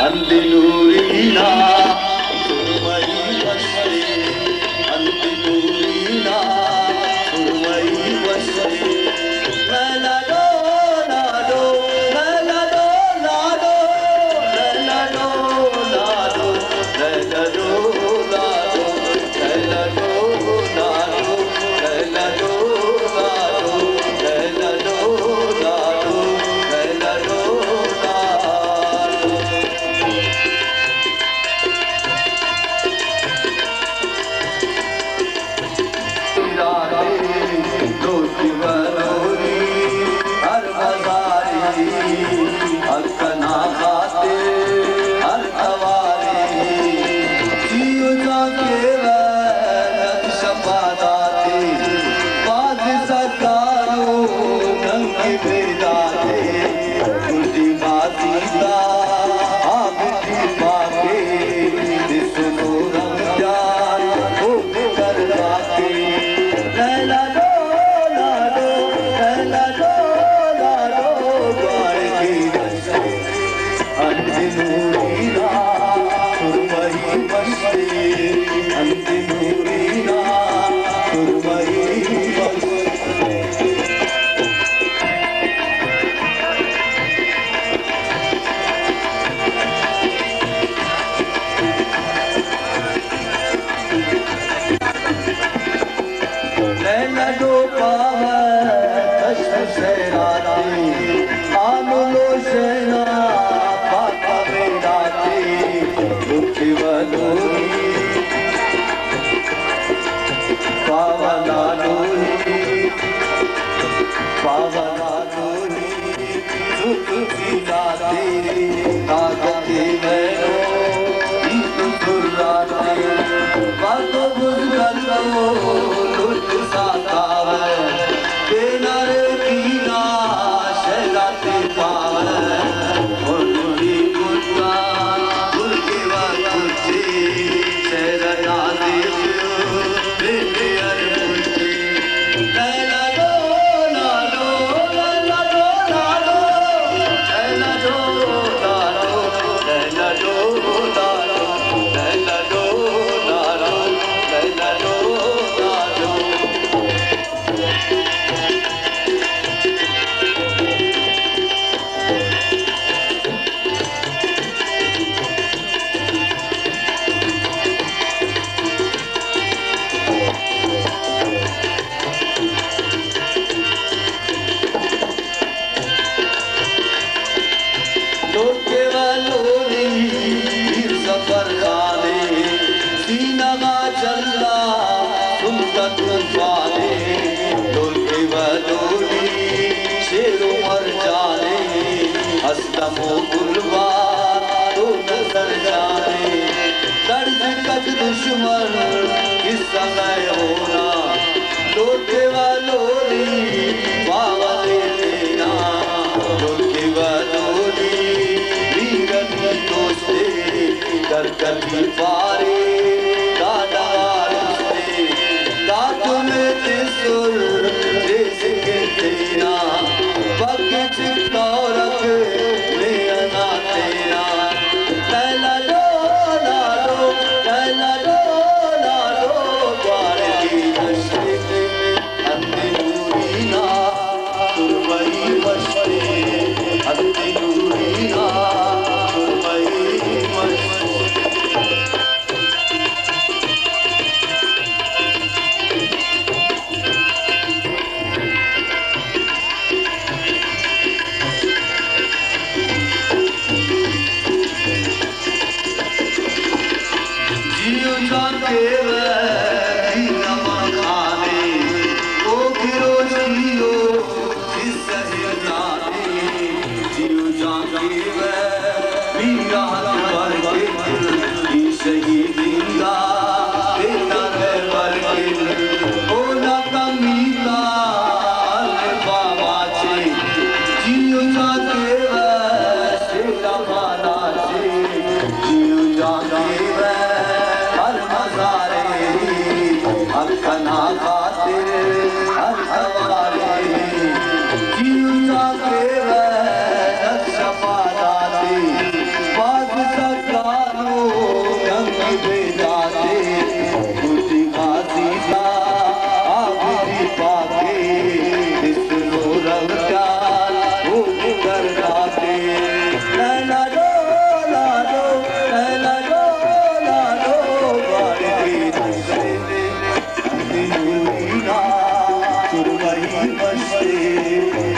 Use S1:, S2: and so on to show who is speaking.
S1: अंदिनूरीना सुरमई बसे अंदिनूरीना सुरमई बसे लैला लो लाडो लैला लो लाडो लैला लो लाडो लैला लो लाडो लैला लो लाडो लैला लो लाडो लैला लो लाडो लैला लो दुश्मन किस समय होना लोटे वालोरी बाबा देना लोटे वालोरी वीरनी दोस्ते कर कभी पारे दादा वालों दादू में तिसुर देश के तेना बाकी चित्तौरक में अना तेना लैला लो लाडो लैला लो लाडो द्वारे की नशे अंदिनूरीना सुरमई बसे अंदिनूरीना सुरमई बसे मस्ती